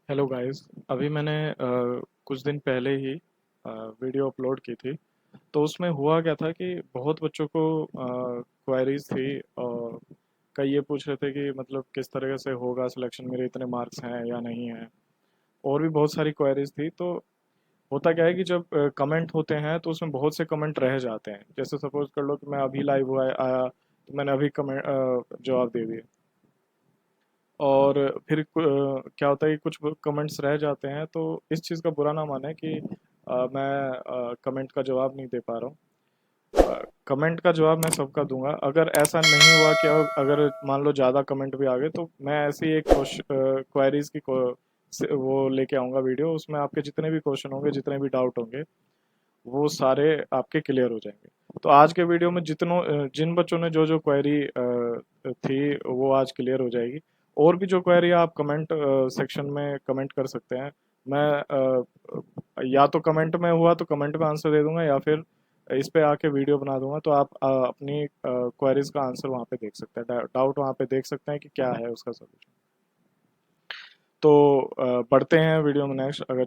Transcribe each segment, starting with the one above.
Hello guys. अभी मैंने कुछ दिन पहले ही वीडियो अपलोड की थी। तो उसमें हुआ क्या था कि बहुत बच्चों को क्वेरीज थी और कई ये पूछ रहे थे कि मतलब किस तरह से होगा सिलेक्शन, मेरे इतने मार्क्स हैं या नहीं हैं। और भी बहुत सारी क्वेरीज थी। तो होता क्या है कि जब कमेंट होते हैं तो उसमें बहुत से कमेंट रह जाते हैं। जैसे सपोज कर लो कि मैं अभी लाइव हुआ आया तो मैंने अभी कमेंट जवाब दे दिए। और फिर क्या होता है कि कुछ कमेंट्स रह जाते हैं। तो इस चीज़ का बुरा ना माने कि मैं कमेंट का जवाब नहीं दे पा रहा हूँ। कमेंट का जवाब मैं सबका दूंगा। अगर ऐसा नहीं हुआ कि अगर मान लो ज़्यादा कमेंट भी आ गए तो मैं ऐसी एक क्वेरीज की वो लेके आऊँगा वीडियो। उसमें आपके जितने भी क्वेश्चन होंगे, जितने भी डाउट होंगे, वो सारे आपके क्लियर हो जाएंगे। तो आज के वीडियो में जिन बच्चों ने जो जो क्वेरी थी वो आज क्लियर हो जाएगी। और भी जो क्वेरी आप कमेंट सेक्शन में कमेंट कर सकते हैं। मैं या तो कमेंट में हुआ तो कमेंट में आंसर दे दूंगा, या फिर इस पे आके वीडियो बना दूंगा। तो आप अपनी क्वेरीज का आंसर वहाँ पे देख सकते हैं, डाउट वहाँ पे देख सकते हैं कि क्या है उसका सोल्यूशन। तो बढ़ते हैं वीडियो में नेक्स्ट। अगर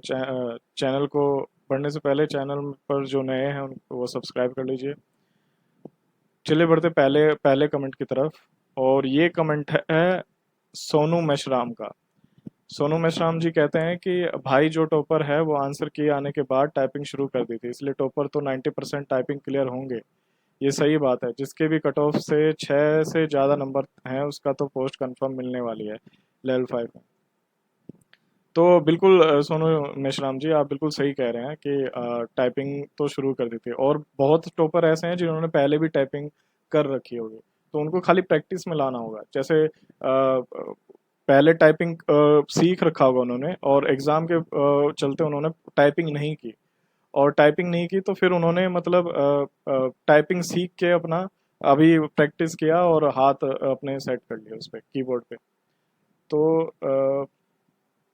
चैनल को बढ़ने से पहले चैनल पर जो नए हैं उनको वो सब्सक्राइब कर लीजिए। चलिए बढ़ते पहले पहले कमेंट की तरफ। और ये कमेंट है सोनू मेश्राम का। सोनू मेश्राम जी कहते हैं कि भाई जो टॉपर है वो आंसर किए आने के बाद टाइपिंग शुरू कर दी थी, इसलिए टॉपर तो 90% टाइपिंग क्लियर होंगे। ये सही बात है, जिसके भी कट ऑफ से 6 से ज़्यादा नंबर हैं उसका तो पोस्ट कंफर्म मिलने वाली है लेवल 5 में। तो बिल्कुल सोनू मेश्राम जी, आप बिल्कुल सही कह रहे हैं कि टाइपिंग तो शुरू कर दी थी। और बहुत टॉपर ऐसे हैं जिन्होंने पहले भी टाइपिंग कर रखी होगी। तो उनको खाली प्रैक्टिस में लाना होगा। जैसे पहले टाइपिंग सीख रखा होगा उन्होंने, और एग्ज़ाम के चलते उन्होंने टाइपिंग नहीं की। और टाइपिंग नहीं की तो फिर उन्होंने मतलब टाइपिंग सीख के अपना अभी प्रैक्टिस किया और हाथ अपने सेट कर लिए उस पर कीबोर्ड पे। तो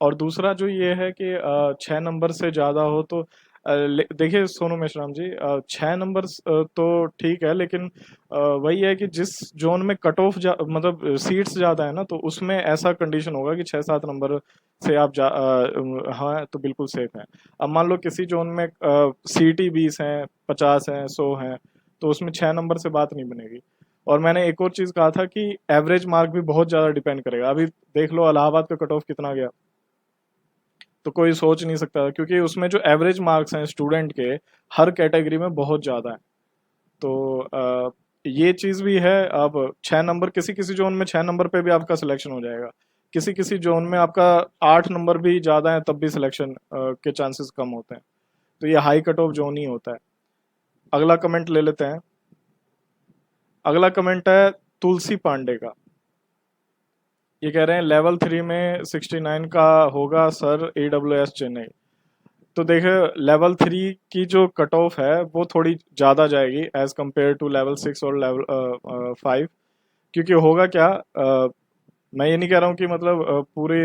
और दूसरा जो ये है कि 6 नंबर से ज़्यादा हो तो देखिए सोनू मेश्राम जी, 6 नंबर तो ठीक है, लेकिन वही है कि जिस जोन में कट ऑफ मतलब सीट्स ज़्यादा है ना, तो उसमें ऐसा कंडीशन होगा कि 6-7 नंबर से आप हाँ तो बिल्कुल सेफ है। अब मान लो किसी जोन में सीट ही 20 हैं, 50 हैं, 100 हैं, तो उसमें 6 नंबर से बात नहीं बनेगी। और मैंने एक और चीज़ कहा था कि एवरेज मार्क भी बहुत ज़्यादा डिपेंड करेगा। अभी देख लो इलाहाबाद का कट ऑफ कितना गया, तो कोई सोच नहीं सकता, क्योंकि उसमें जो एवरेज मार्क्स हैं स्टूडेंट के हर कैटेगरी में बहुत ज़्यादा है। तो ये चीज़ भी है। अब 6 नंबर, किसी किसी जोन में 6 नंबर पे भी आपका सिलेक्शन हो जाएगा। किसी किसी जोन में आपका 8 नंबर भी ज़्यादा है तब भी सिलेक्शन के चांसेस कम होते हैं। तो ये हाई कट ऑफ जोन ही होता है। अगला कमेंट ले लेते हैं। अगला कमेंट है तुलसी पांडे का। ये कह रहे हैं लेवल 3 में 69 का होगा सर, AWS चेन्नई। तो देखिए लेवल 3 की जो कट ऑफ है वो थोड़ी ज़्यादा जाएगी एज कम्पेयर टू लेवल 6 और लेवल 5। क्योंकि होगा क्या, मैं ये नहीं कह रहा हूँ कि मतलब पूरे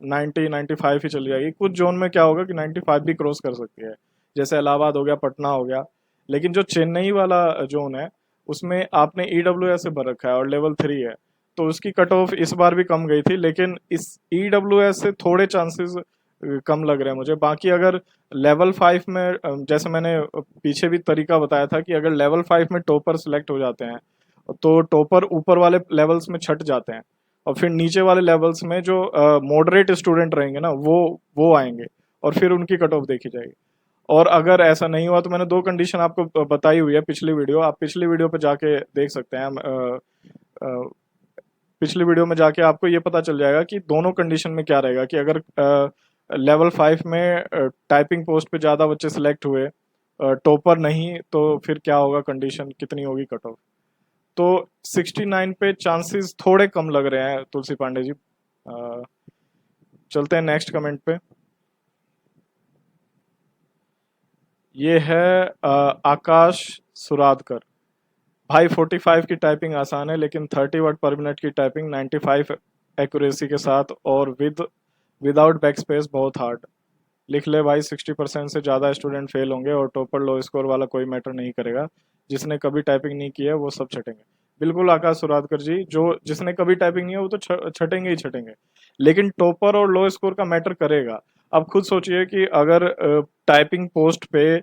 90-95 ही चली जाएगी। कुछ जोन में क्या होगा कि 95 भी क्रॉस कर सकती है, जैसे इलाहाबाद हो गया, पटना हो गया। लेकिन जो चेन्नई वाला जोन है उसमें आपने EWS से भर रखा है और लेवल 3 है, तो उसकी कट ऑफ इस बार भी कम गई थी। लेकिन इस EWS से थोड़े चांसेस कम लग रहे हैं मुझे। बाकी अगर लेवल 5 में जैसे मैंने पीछे भी तरीका बताया था कि अगर लेवल 5 में टॉपर सिलेक्ट हो जाते हैं तो टॉपर ऊपर वाले लेवल्स में छट जाते हैं, और फिर नीचे वाले लेवल्स में जो मॉडरेट स्टूडेंट रहेंगे ना वो आएंगे, और फिर उनकी कट ऑफ देखी जाएगी। और अगर ऐसा नहीं हुआ तो मैंने दो कंडीशन आपको बताई हुई है पिछली वीडियो, आप पिछली वीडियो पे जाके देख सकते हैं। अ, पिछली वीडियो में जाके आपको ये पता चल जाएगा कि दोनों कंडीशन में क्या रहेगा। कि अगर लेवल 5 में टाइपिंग पोस्ट पे ज़्यादा बच्चे सिलेक्ट हुए, टॉपर नहीं, तो फिर क्या होगा, कंडीशन कितनी होगी कट ऑफ। तो 69 पे चांसेस थोड़े कम लग रहे हैं तुलसी पांडे जी। चलते हैं नेक्स्ट कमेंट पे। ये है आकाश सुरादकर। भाई 45 की टाइपिंग आसान है, लेकिन 30 वर्ड पर मिनट की टाइपिंग 95 एक्यूरेसी के साथ और विदाउट बैक स्पेस बहुत हार्ड। लिख ले भाई, 60% से ज़्यादा स्टूडेंट फेल होंगे और टॉपर लो स्कोर वाला कोई मैटर नहीं करेगा। जिसने कभी टाइपिंग नहीं की है वो सब छटेंगे। बिल्कुल आकाश सुरादकर जी, जो जिसने कभी टाइपिंग नहीं है वो तो छटेंगे ही छटेंगे, लेकिन टॉपर और लो स्कोर का मैटर करेगा। अब खुद सोचिए कि अगर टाइपिंग पोस्ट पे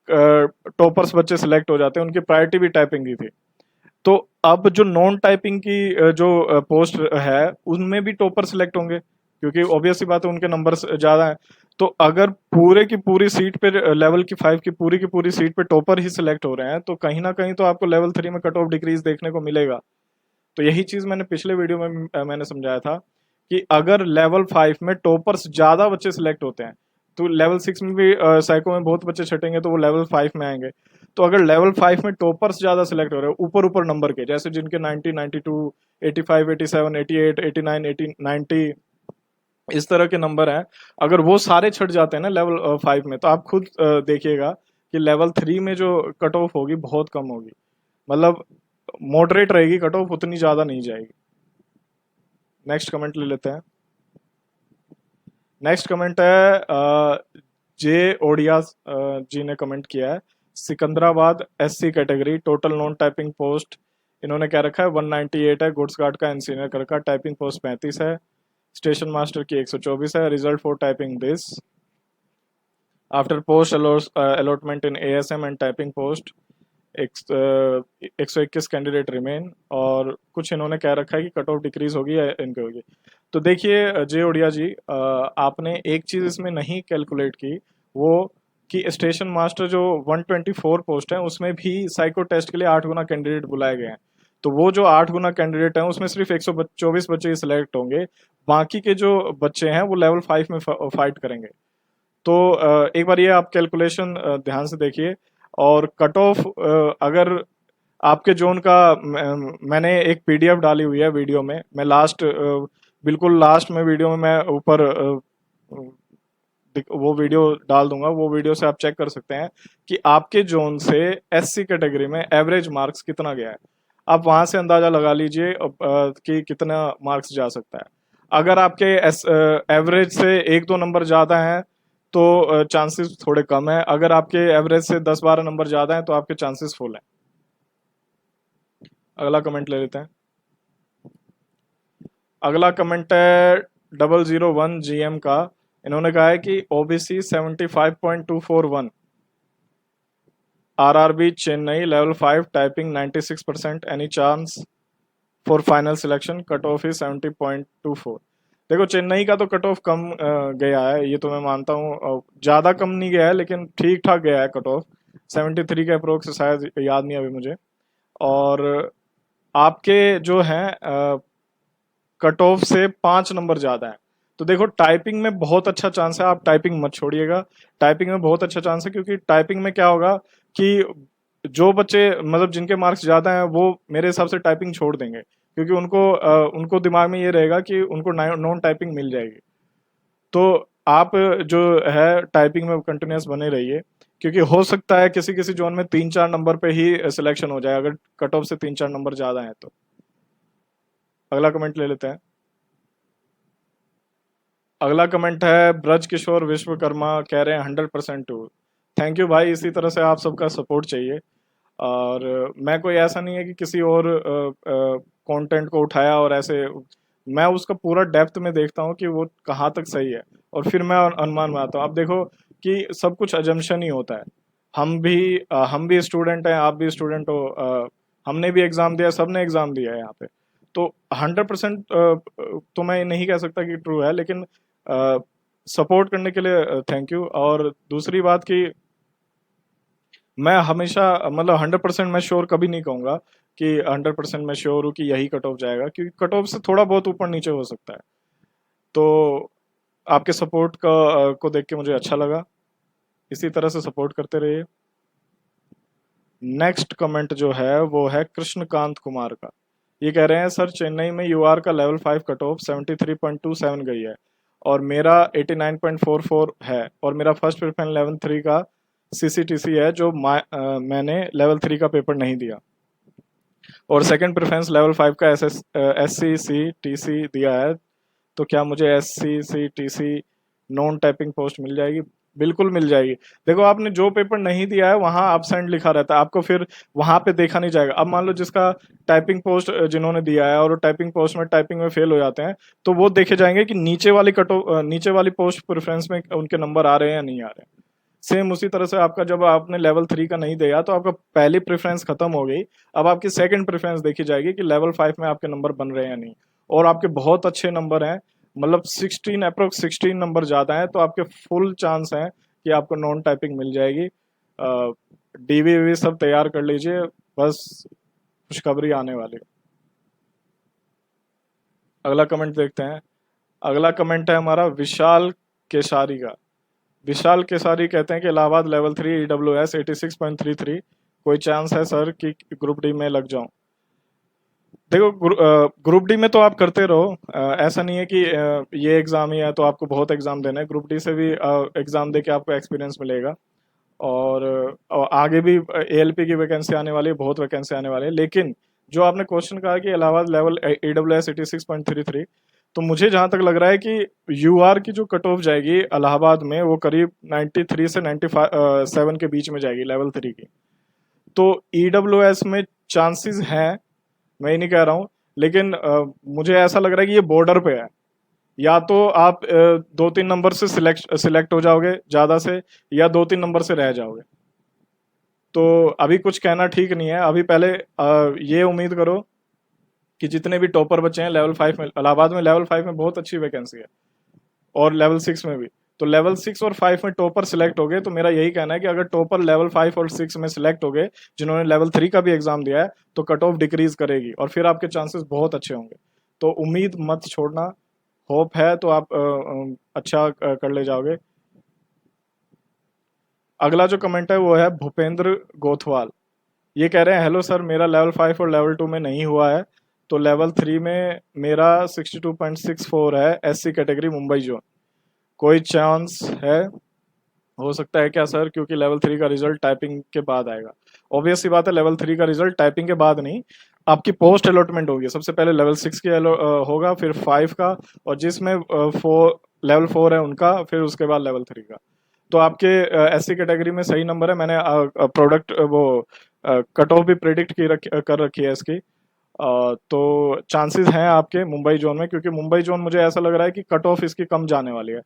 टॉपर्स बच्चे सिलेक्ट हो जाते हैं, उनकी प्रायोरिटी भी टाइपिंग की थी, तो अब जो नॉन टाइपिंग की जो पोस्ट है उनमें भी टॉपर सिलेक्ट होंगे, क्योंकि ऑब्वियस सी बात है उनके नंबर ज्यादा हैं। तो अगर पूरे की पूरी सीट पे लेवल की पूरी सीट पे टॉपर ही सिलेक्ट हो रहे हैं, तो कहीं ना कहीं तो आपको लेवल 3 में कट ऑफ डिक्रीज देखने को मिलेगा। तो यही चीज मैंने पिछले वीडियो में मैंने समझाया था कि अगर लेवल 5 में टॉपर्स ज्यादा बच्चे सिलेक्ट होते हैं, तो लेवल 6 में भी साइको में बहुत बच्चे छटेंगे, तो वो लेवल 5 में आएंगे। तो अगर लेवल 5 में टॉपर्स ज्यादा सिलेक्ट हो रहे हैं ऊपर ऊपर नंबर के, जैसे जिनके 90, 92, 85, 87, 88, 89, 80, 90 इस तरह के नंबर हैं, अगर वो सारे छट जाते हैं ना लेवल 5 में, तो आप खुद देखिएगा कि लेवल 3 में जो कट ऑफ होगी बहुत कम होगी, मतलब मॉडरेट रहेगी कट ऑफ, उतनी ज्यादा नहीं जाएगी। नेक्स्ट कमेंट ले लेते हैं। नेक्स्ट कमेंट है जे ओडिया जी ने कमेंट किया है, Secunderabad SC category, total non typing post इन्होंने क्या रखा है 198 है, गुड्स गार्ड का इंजीनियर का रखा, टाइपिंग पोस्ट 35 है, स्टेशन मास्टर की 124 है, result for typing this after post allotment in ASM and typing post 121 candidate remain, और कुछ इन्होंने कह रखा है कि कट ऑफ डिक्रीज होगी या इनकी होगी। तो देखिए जे ओडिया जी, आपने एक चीज इसमें नहीं कैलकुलेट की, वो कि स्टेशन मास्टर जो 124 पोस्ट है उसमें भी साइको टेस्ट के लिए 8 गुना कैंडिडेट बुलाए गए हैं। तो वो जो 8 गुना कैंडिडेट हैं उसमें सिर्फ 124 बच्चे ही सिलेक्ट होंगे, बाकी के जो बच्चे हैं वो लेवल 5 में फाइट करेंगे। तो एक बार ये आप कैलकुलेशन ध्यान से देखिए। और कट ऑफ अगर आपके जोन का मैंने एक पीडीएफ डाली हुई है वीडियो में, मैं बिल्कुल लास्ट में वीडियो में मैं ऊपर वो वीडियो डाल दूंगा, वो वीडियो से आप चेक कर सकते हैं कि आपके जोन से एससी कैटेगरी में एवरेज मार्क्स कितना गया है। आप वहां से अंदाजा लगा लीजिए कि कितना मार्क्स जा सकता है। अगर आपके एवरेज से एक दो नंबर ज्यादा हैं तो चांसेस थोड़े कम है, अगर आपके एवरेज से 10-12 नंबर ज्यादा हैं तो आपके चांसेस फुल हैं। अगला कमेंट ले लेते हैं। अगला कमेंट है 001 GM का, इन्होंने कहा है कि OBC 75.241, RRB Chennai level 5 typing 96%, any chance for final selection, cut off is 70.24। देखो चेन्नई का तो कट ऑफ कम गया है, ये तो मैं मानता हूँ, ज्यादा कम नहीं गया है लेकिन ठीक ठाक गया है कट ऑफ, 73 के अप्रोक्स, शायद याद नहीं अभी मुझे। और आपके जो हैं कट ऑफ से 5 नंबर ज्यादा है। तो देखो टाइपिंग में बहुत अच्छा चांस है, आप टाइपिंग मत छोड़िएगा, टाइपिंग में बहुत अच्छा चांस है, क्योंकि टाइपिंग में क्या होगा कि जो बच्चे मतलब जिनके मार्क्स ज्यादा हैं वो मेरे हिसाब से टाइपिंग छोड़ देंगे, क्योंकि उनको दिमाग में ये रहेगा कि उनको नॉन टाइपिंग मिल जाएगी। तो आप जो है टाइपिंग में कंटिन्यूस बने रहिए, क्योंकि हो सकता है किसी किसी जोन में 3-4 नंबर पे ही सिलेक्शन हो जाए, अगर कट ऑफ से 3-4 नंबर ज्यादा है तो। अगला कमेंट ले लेते हैं। अगला कमेंट है ब्रज किशोर विश्वकर्मा, कह रहे हैं 100% टू। थैंक यू भाई, इसी तरह से आप सबका सपोर्ट चाहिए। और मैं कोई ऐसा नहीं है कि किसी और कंटेंट को उठाया और ऐसे, मैं उसका पूरा डेप्थ में देखता हूँ कि वो कहाँ तक सही है, और फिर मैं अनुमान बनाता हूँ। अब देखो कि सब कुछ अजम्पशन ही होता है, हम भी स्टूडेंट हैं, आप भी स्टूडेंट हो, हमने भी एग्जाम दिया, सबने एग्जाम दिया है यहाँ पे। तो 100% तो मैं नहीं कह सकता कि ट्रू है, लेकिन सपोर्ट करने के लिए थैंक यू। और दूसरी बात कि मैं हमेशा मतलब 100% मैं श्योर कभी नहीं कहूंगा कि 100% मैं श्योर हूँ कि यही कट ऑफ जाएगा, क्योंकि कट ऑफ से थोड़ा बहुत ऊपर नीचे हो सकता है। तो आपके सपोर्ट को देख के मुझे अच्छा लगा, इसी तरह से सपोर्ट करते रहिए। नेक्स्ट कमेंट जो है वो है कृष्णकांत कुमार का, ये कह रहे हैं सर चेन्नई में यूआर का लेवल 5 कट ऑफ 73.27 गई है, और मेरा 89.44 है, और मेरा फर्स्ट प्रेफरेंस लेवल 3 का सीसीटीसी है, जो मैंने लेवल 3 का पेपर नहीं दिया, और सेकंड प्रेफरेंस लेवल 5 का SCCTC दिया है। तो क्या मुझे SCCTC नॉन टाइपिंग पोस्ट मिल जाएगी? बिल्कुल मिल जाएगी। देखो आपने जो पेपर नहीं दिया है वहां absent लिखा रहता है, आपको फिर वहां पे देखा नहीं जाएगा। अब मान लो जिसका टाइपिंग पोस्ट जिन्होंने दिया है और वो टाइपिंग पोस्ट में टाइपिंग में फेल हो जाते हैं, तो वो देखे जाएंगे कि नीचे वाली पोस्ट प्रेफरेंस में उनके नंबर आ रहे हैं या नहीं आ रहे हैं। सेम उसी तरह से आपका जब आपने लेवल 3 का नहीं दिया तो आपका पहली प्रेफरेंस खत्म हो गई। अब आपकी सेकंड प्रेफरेंस देखी जाएगी कि लेवल 5 में आपके नंबर बन रहे हैं या नहीं। और आपके बहुत अच्छे नंबर हैं, मतलब 16 अप्रोक्स 16 नंबर ज्यादा हैं, तो आपके फुल चांस हैं कि आपको नॉन टाइपिंग मिल जाएगी। डीवी वीवी सब तैयार कर लीजिए, बस खुशखबरी आने वाली है। अगला कमेंट देखते हैं। अगला कमेंट है हमारा विशाल केसारी का। विशाल केसारी कहते हैं कि इलाहाबाद लेवल 3 EWS 86.33, कोई चांस है सर कि ग्रुप डी में लग जाऊं? देखो ग्रुप डी में तो आप करते रहो, ऐसा नहीं है कि ये एग्जाम ही है तो आपको बहुत एग्जाम देना है। ग्रुप डी से भी एग्जाम दे के आपको एक्सपीरियंस मिलेगा। और आगे भी एएलपी की वैकेंसी आने वाली है, बहुत वैकेंसी आने वाली है। लेकिन जो आपने क्वेश्चन कहा कि इलाहाबाद लेवल EWS 86.33, तो मुझे जहां तक लग रहा है कि यूआर की जो कट ऑफ जाएगी इलाहाबाद में वो करीब 93 से 97 के बीच में जाएगी लेवल 3 की। तो ईडब्ल्यूएस में चांसेस हैं, मैं ये नहीं कह रहा हूँ, लेकिन मुझे ऐसा लग रहा है कि ये बॉर्डर पे है। या तो आप 2-3 नंबर से सिलेक्ट सिलेक्ट हो जाओगे ज्यादा से, या 2-3 नंबर से रह जाओगे। तो अभी कुछ कहना ठीक नहीं है। अभी पहले ये उम्मीद करो कि जितने भी टॉपर बचे हैं लेवल 5 में, इलाहाबाद में लेवल 5 में बहुत अच्छी वैकेंसी है, और लेवल 6 में भी। तो लेवल 6 और 5 में टॉपर सिलेक्ट हो गए, तो मेरा यही कहना है कि अगर टॉपर लेवल 5 और 6 में सिलेक्ट हो गए, जिन्होंने लेवल 3 का भी एग्जाम दिया है, तो कट ऑफ डिक्रीज करेगी और फिर आपके चांसेस बहुत अच्छे होंगे। तो उम्मीद मत छोड़ना, होप है तो आप अच्छा कर ले जाओगे। अगला जो कमेंट है वो है भूपेंद्र गोथवाल। ये कह रहे हैं हेलो सर, मेरा लेवल 5 और लेवल 2 में नहीं हुआ है, तो लेवल 3 में मेरा 62.64 है, SC कैटेगरी मुंबई जोन, कोई चांस है? हो सकता है क्या सर, क्योंकि लेवल 3 का रिजल्ट टाइपिंग के बाद आएगा। ऑब्वियस सी बात है, लेवल 3 का रिजल्ट टाइपिंग के बाद नहीं, आपकी पोस्ट अलॉटमेंट होगी। सबसे पहले लेवल 6 की होगा, फिर 5 का, और जिसमें लेवल 4 है उनका, फिर उसके बाद लेवल 3 का। तो आपके SC कैटेगरी में सही नंबर है। मैंने प्रोडक्ट वो कट ऑफ भी प्रिडिक्ट कर रखी है इसकी। तो चांसेस हैं आपके मुंबई जोन में, क्योंकि मुंबई जोन मुझे ऐसा लग रहा है कि कट ऑफ इसकी कम जाने वाली है,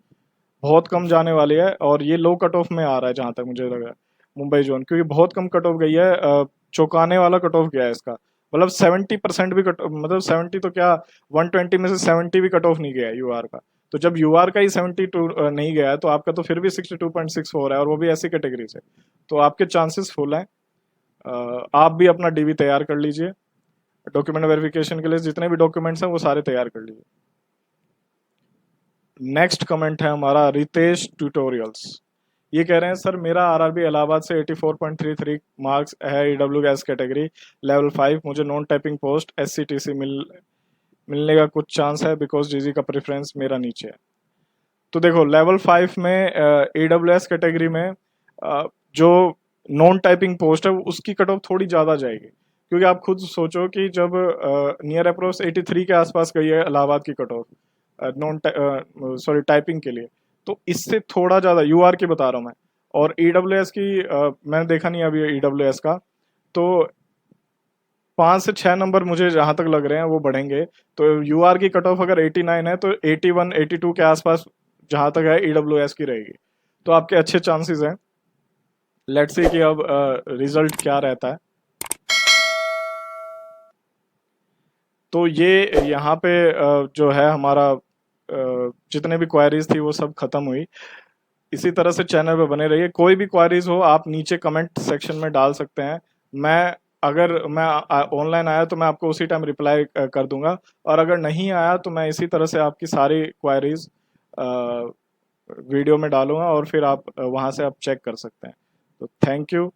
बहुत कम जाने वाली है, और ये लो कट ऑफ में आ रहा है जहां तक मुझे लग रहा है मुंबई जोन, क्योंकि बहुत कम कट ऑफ गई है। चौंकाने वाला कट ऑफ गया है इसका, मतलब 70% भी कट, मतलब 70 तो क्या, 120 में से 70 भी कट ऑफ नहीं गया है यूआर का। तो जब यूआर का ही 72 नहीं गया है, तो आपका तो फिर भी 62.64 है, और वो भी ऐसी कैटेगरी से। तो आपके चांसेस फुल हैं। आप भी अपना डीवी तैयार कर लीजिए, डॉक्यूमेंट वेरिफिकेशन के लिए जितने भी डॉक्यूमेंट्स हैं वो सारे तैयार कर लीजिए। नेक्स्ट कमेंट है हमारा रितेश ट्यूटोरियल्स। ये कह रहे हैं सर, मेरा आरआरबी इलाहाबाद से 84.33 मार्क्स है, ईडब्ल्यूएस कैटेगरी लेवल 5, मुझे नॉन टाइपिंग पोस्ट SCTC मिलने का कुछ चांस है, बिकॉज जीजी का प्रेफरेंस मेरा नीचे है। तो देखो लेवल 5 में AWS कैटेगरी में जो नॉन टाइपिंग पोस्ट है उसकी कट ऑफ थोड़ी ज़्यादा जाएगी, क्योंकि आप खुद सोचो कि जब नियर अप्रोक्स 83 के आसपास गई है इलाहाबाद की cut off non sorry typing के लिए, तो इससे थोड़ा ज़्यादा यूआर की बता रहा हूँ मैं। और EWS की मैंने देखा नहीं अभी EWS का, तो 5 से 6 नंबर मुझे जहां तक लग रहे हैं वो बढ़ेंगे। तो यूआर की कट ऑफ अगर 89 है, तो 81 82 के आसपास जहां तक है EWS की रहेगी। तो आपके अच्छे चांसेस हैं। लेट्स सी कि अब रिजल्ट क्या रहता है। तो ये यहाँ पे जो है हमारा जितने भी क्वायरीज थी वो सब खत्म हुई। इसी तरह से चैनल पे बने रहिए। कोई भी क्वारीज हो आप नीचे कमेंट सेक्शन में डाल सकते हैं। मैं अगर मैं ऑनलाइन आया तो मैं आपको उसी टाइम रिप्लाई कर दूंगा, और अगर नहीं आया तो मैं इसी तरह से आपकी सारी क्वारीज वीडियो में डालूंगा, और फिर आप वहां से आप चेक कर सकते हैं। तो थैंक यू।